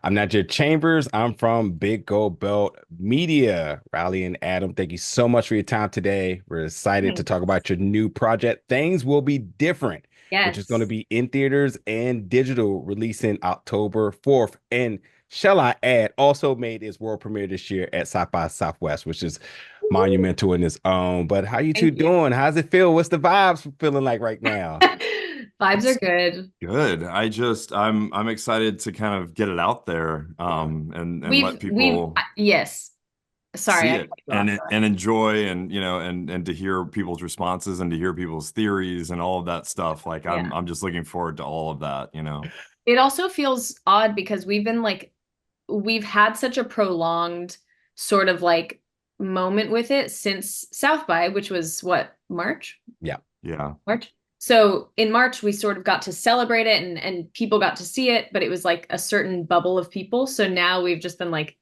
I'm not your Chambers. I'm from Big Gold Belt Media. Riley and Adam, thank you so much for your time today. We're excited to Thanks. talk about your new project. Things will be different, which is going to Yes. be in theaters and digital, releasing October 4th. And shall I add, also made its world premiere this year at Sci-Fi Southwest, which is monumental in its own. But how you two Thank you. doing? How's it feel? What's the vibes feeling like right now? Vibes are It's good. good. I'm excited to kind of get it out there and let We've people yes. Sorry, see I cut it you off. and enjoy and and to hear people's responses and to hear people's theories and all of that stuff. Like Yeah. I'm just looking forward to all of that. It also feels odd because we've had such a prolonged sort of like moment with it since South by, which was what, March? Yeah. Yeah. March. So in March, we sort of got to celebrate it and people got to see it, but it was like a certain bubble of people. So now we've just been like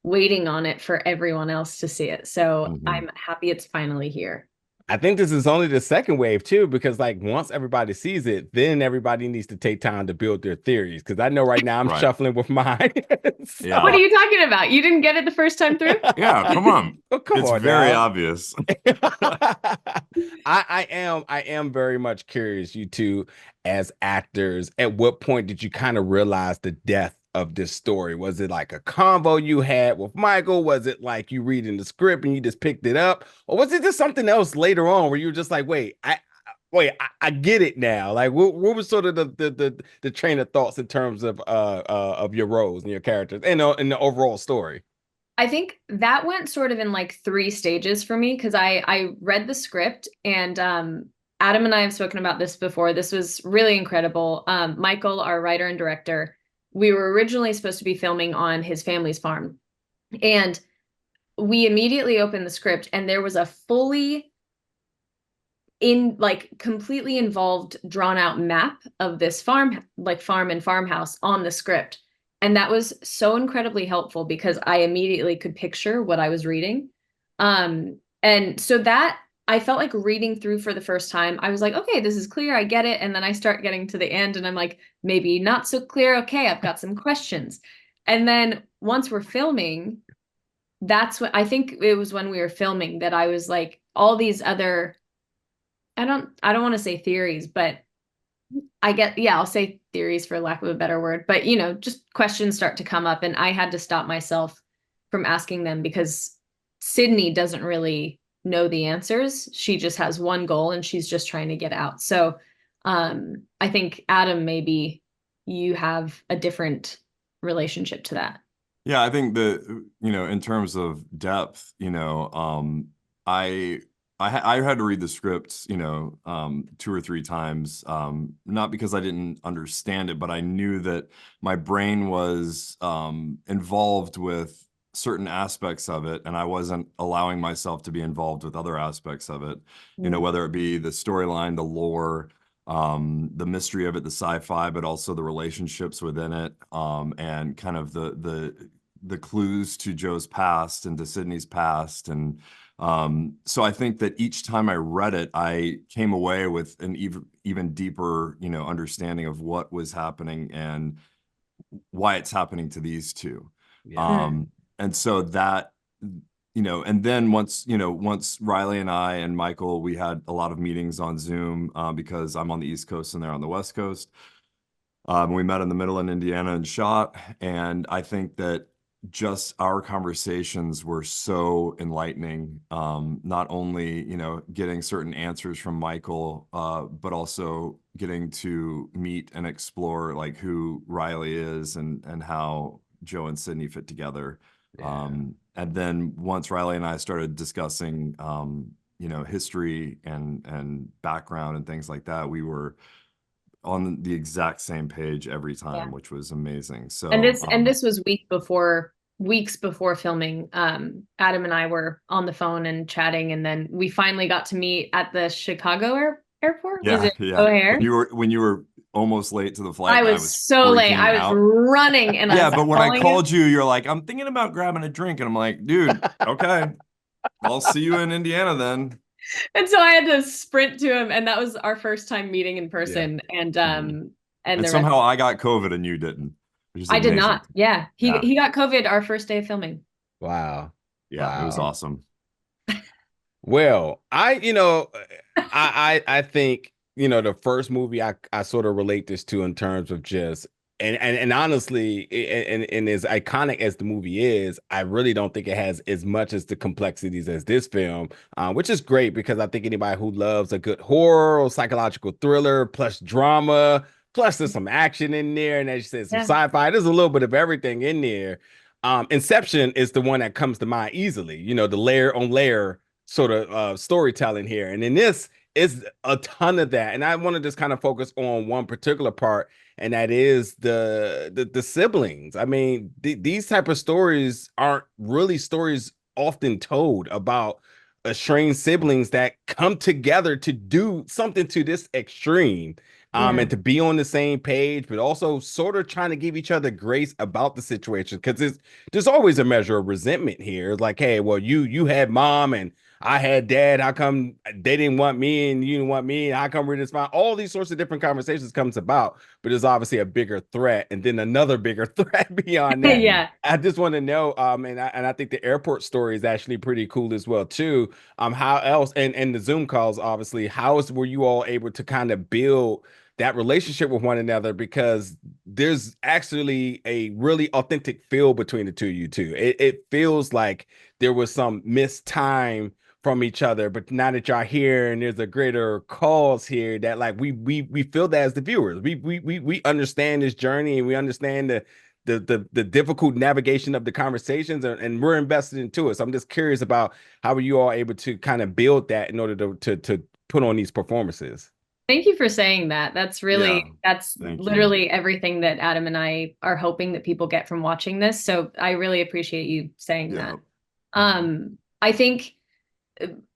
waiting on it for everyone else to see it. So Hmm. I'm happy it's finally here. I think this is only the second wave too, because like once everybody sees it, then everybody needs to take time to build their theories. Because I know right now I'm Right. shuffling with mine. What are Yeah. So, you talking about? You didn't get it the first time through? Yeah. Come on. oh, come It's on very now. obvious. I am very much curious, you two, as actors, at what point did you kind of realize the depth of this story? Was it like a convo you had with Michael? Was it like you reading the script and you just picked it up? Or was it just something else later on where you were just like, I get it now. Like what was sort of the train of thoughts in terms of your roles and your characters and the overall story? I think that went sort of in like three stages for me because I read the script and Adam and I have spoken about this before. This was really incredible. Michael, our writer and director, we were originally supposed to be filming on his family's farm, and we immediately opened the script, and there was a fully in like completely involved drawn out map of this farm, like farm and farmhouse on the script. And that was so incredibly helpful because I immediately could picture what I was reading. And so that I felt like reading through for the first time, I was like, okay, this is clear, I get it. And then I start getting to the end and I'm like, maybe not so clear. Okay, I've got some questions. And then once we're filming, that's what I think it was when we were filming that I was like, all these other I don't want to say theories, but yeah, I'll say theories for lack of a better word, but just questions start to come up and I had to stop myself from asking them because Sydney doesn't really know the answers. She just has one goal and she's just trying to get out. So I think Adam, maybe you have a different relationship to that. Yeah, I think that in terms of depth, I I had to read the scripts, two or three times, not because I didn't understand it, but I knew that my brain was involved with certain aspects of it, and I wasn't allowing myself to be involved with other aspects of it, Mm. whether it be the storyline, the lore, the mystery of it, the sci-fi, but also the relationships within it, and kind of the clues to Joe's past and to Sydney's past. And so I think that each time I read it, I came away with an even deeper, understanding of what was happening and why it's happening to these two. Yeah. Mm. And so that, and then once Riley and I and Michael, we had a lot of meetings on Zoom because I'm on the East Coast and they're on the West Coast. We met in the middle in Indiana and shot. And I think that just our conversations were so enlightening. Not only, getting certain answers from Michael, but also getting to meet and explore like who Riley is and how Joe and Sydney fit together. Yeah. And then once Riley and I started discussing, history and background and things like that, we were on the exact same page every Yeah. time, which was amazing. And So, this was weeks before filming. Adam and I were on the phone and chatting, and then we finally got to meet at the Chicago airport. Was yeah, it yeah. O'Hare? When you were almost late to the flight I and I was was so late. freaking I was out. running and I Yeah, was but when I calling him. called you, you're like, I'm thinking about grabbing a drink. And I'm like, dude, okay, I'll see you in Indiana then. And so I had to sprint to him, and that was our first time meeting in Yeah. person. And Mhm. and And the rest. somehow I got COVID and you didn't. which is I did amazing. not. Yeah. Yeah. He got COVID our first day of filming. Wow. Yeah, it was Wow. awesome. Well, I think, the first movie I sort of relate this to in terms of just and honestly, and as iconic as the movie is, I really don't think it has as much as the complexities as this film, which is great because I think anybody who loves a good horror or psychological thriller plus drama, plus there's some action in there, and as you said, some Yeah. sci-fi, there's a little bit of everything in there. Inception is the one that comes to mind easily, the layer on layer sort of storytelling here. And in this is a ton of that. And I want to just kind of focus on one particular part, and that is the siblings. I mean, these type of stories aren't really stories often told about estranged siblings that come together to do something to this extreme. Yeah. And to be on the same page, but also sort of trying to give each other grace about the situation, because there's always a measure of resentment here. It's like, hey, well, you had mom and I had dad. How come they didn't want me and you didn't want me? How come we're just fine? All these sorts of different conversations comes about, but there's obviously a bigger threat, and then another bigger threat beyond that. Yeah. I just want to know, and I think the airport story is actually pretty cool as well too. How else, and the Zoom calls, obviously, were you all able to kind of build that relationship with one another, because there's actually a really authentic feel between the two of you two. It feels like there was some missed time from each other, but now that y'all here and there's a greater cause here, that like we feel that as the viewers, we understand this journey, and we understand the difficult navigation of the conversations, and we're invested into it. So I'm just curious about how were you all able to kind of build that in order to put on these performances. Thank you for saying that. Yeah, That's thank you. literally everything that Adam and I are hoping that people get from watching this. So I really appreciate you saying that. Yeah. Um, I think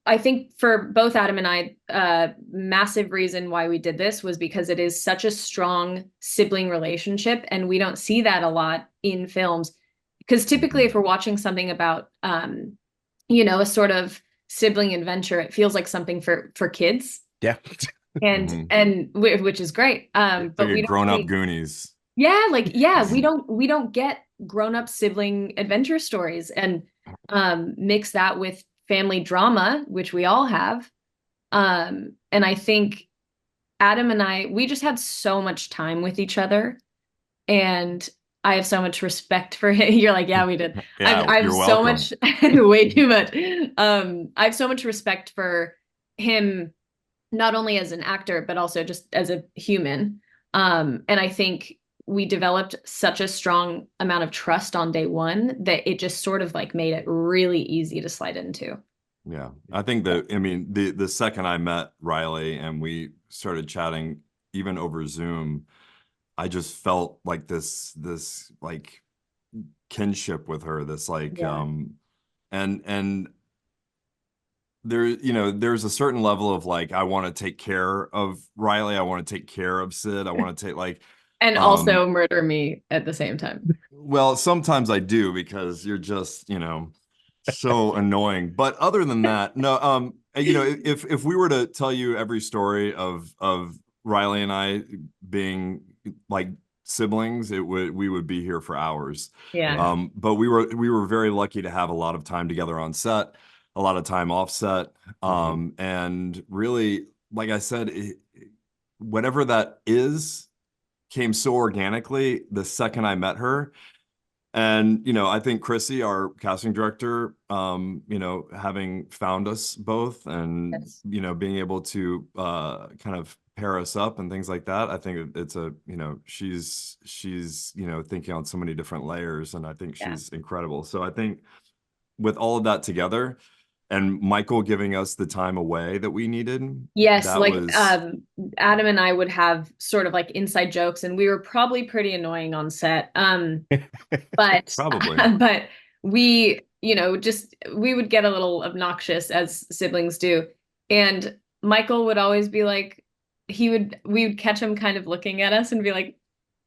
I think for both Adam and I, massive reason why we did this was because it is such a strong sibling relationship, and we don't see that a lot in films. Because typically, Mhm. if we're watching something about, a sort of sibling adventure, it feels like something for kids, Yeah. Mhm. which is great. It's like But a we don't grown-up see, Goonies. yeah, we Mhm. don't get grown-up sibling adventure stories, and mix that with family drama, which we all have. And I think Adam and I, we just had so much time with each other, and I have so much respect for him. You're like, yeah, we did. Yeah, I have you're so welcome. much, way too much. I have so much respect for him, not only as an actor, but also just as a human. And I think we developed such a strong amount of trust on day one that it just sort of like made it really easy to slide into. Yeah, I think I mean, the second I met Riley and we started chatting, even over Zoom, I just felt like this like kinship with her, this like Yeah. and there's a certain level of like I want to take care of Riley, I want to take care of Sid, I want to take like And um also murder me at the same time. well, sometimes I do because you're just, so annoying. But other than that, no, if we were to tell you every story of Riley and I being like siblings, we would be here for hours. Yeah. But we were very lucky to have a lot of time together on set, a lot of time off set. Mhm. And really, like I said, whatever that is came so organically the second I met her. And, I think Chrissy, our casting director, having found us both and, Yes. being able to kind of pair us up and things like that, I think it's she's, thinking on so many different layers, and I think Yeah. she's incredible. So I think with all of that together and Michael giving us the time away that we needed, Yes, that like was Adam and I would have sort of like inside jokes, and we were probably pretty annoying on set. But probably. but we, just we would get a little obnoxious as siblings do. And Michael would always be like, we would catch him kind of looking at us and be like,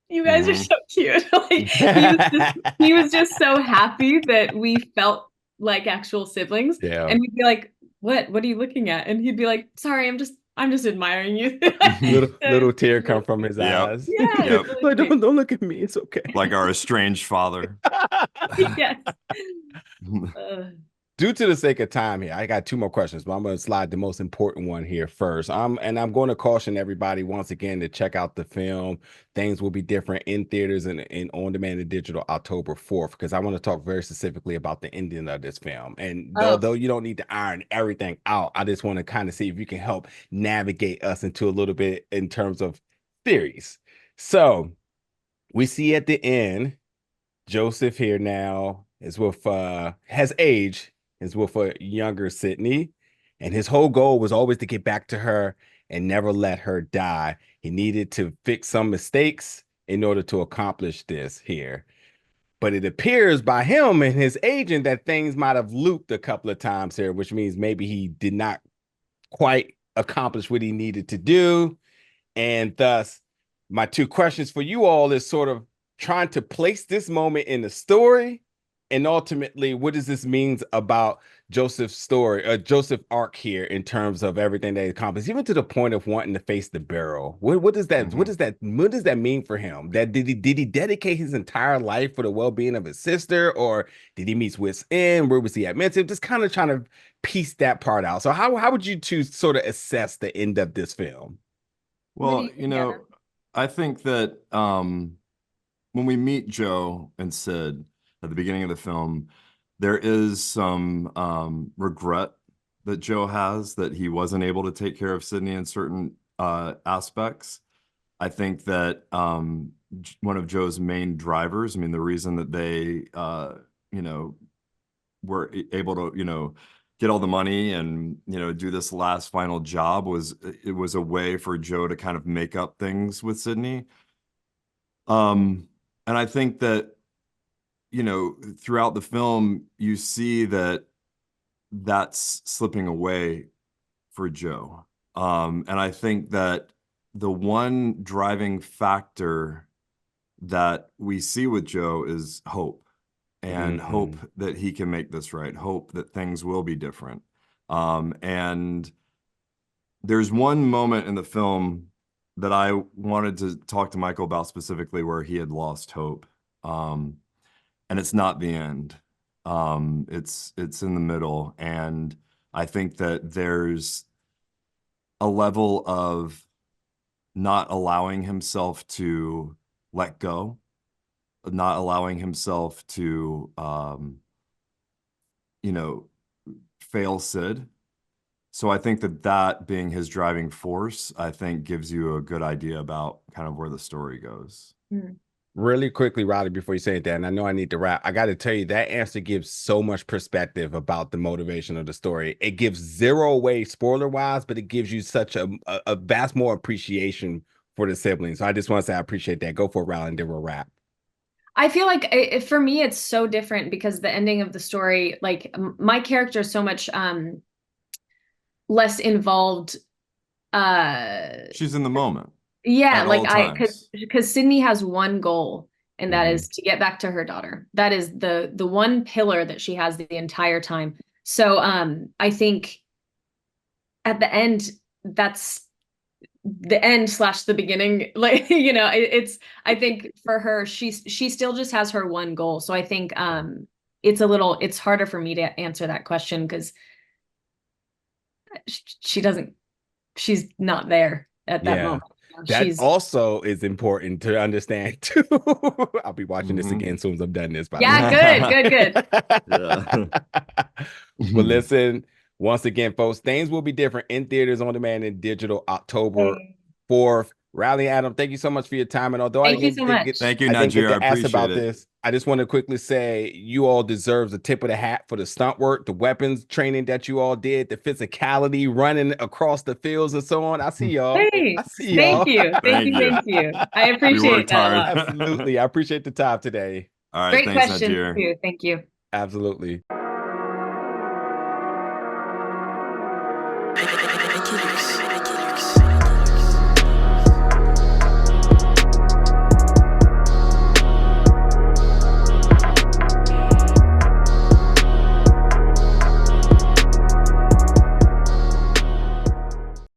you guys are Hmm. so cute. Like he was just so happy that we felt like actual siblings. Yeah. And we'd be like, what are you looking at? And he'd be like, sorry, I'm just admiring you. Little tear come from his Yep. eyes. Yeah, Yep. it's really Like, sweet. don't look at me. It's okay. Like our estranged father. Yes. Due to the sake of time here, I got two more questions, but I'm going to slide the most important one here first. And I'm going to caution everybody once again to check out the film. Things will be different in theaters and on demand and digital October 4th, because I want to talk very specifically about the ending of this film. And although you don't need to iron everything out, I just want to kind of see if you can help navigate us into a little bit in terms of theories. So we see at the end, Joseph here now is with has age, is with a younger Sydney, and his whole goal was always to get back to her and never let her die. He needed to fix some mistakes in order to accomplish this here. But it appears by him and his agent that things might have looped a couple of times here, which means maybe he did not quite accomplish what he needed to do. And thus, my two questions for you all is sort of trying to place this moment in the story, and ultimately, what does this mean about Joseph's story, Joseph arc here in terms of everything that he accomplished, even to the point of wanting to face the barrel? What does that what does that mean for him? That did he dedicate his entire life for the well-being of his sister, or did he meet wit's end? Where was he at mental? Just kind of trying to piece that part out. So how would you two sort of assess the end of this film? Well, I think that when we meet Joe and Sid at the beginning of the film, there is some regret that Joe has that he wasn't able to take care of Sydney in certain aspects. I think that one of Joe's main drivers, I mean, the reason that they, were able to, get all the money and, do this last final job was a way for Joe to kind of make up things with Sydney. And I think that, throughout the film, you see that that's slipping away for Joe. And I think that the one driving factor that we see with Joe is hope, and hope that he can make this right, hope that things will be different. And there's one moment in the film that I wanted to talk to Michael about specifically where he had lost hope. And it's not the end. It's in the middle. And I think that there's a level of not allowing himself to let go, not allowing himself to, fail Sid. So I think that being his driving force, I think gives you a good idea about kind of where the story goes. Really quickly, Riley, before you say that, and I know I need to wrap, I got to tell you that answer gives so much perspective about the motivation of the story. It gives zero away spoiler wise, but it gives you such a vast more appreciation for the siblings. So I just want to say I appreciate that. Go for it, Riley, and then we'll wrap. I feel like for me, it's so different because the ending of the story, like my character is so much less involved. She's in the moment. Yeah, at like all because Sydney has one goal, and that is to get back to her daughter. That is the one pillar that she has the entire time. So I think at the end, that's the end / the beginning. Like, it's I think for her, she still just has her one goal. So I think it's harder for me to answer that question because she's not there at that moment. That also is important to understand too. I'll be watching this again as soon as I'm done this. By good. But listen, once again, folks, things will be different in theaters, on demand, and digital October 4th. Riley, Adam, thank you so much for your time. And although thank you so much. Thank you, I didn't get Najir. to ask about it. this, I just want to quickly say you all deserve the tip of the hat for the stunt work, the weapons training that you all did, the physicality, running across the fields and so on. I see y'all. Hey, I see y'all. Thank you. Thank you. I appreciate that a lot. Absolutely. I appreciate the time today. All right. Great Thanks, questions Najir. too. Thank you. Absolutely.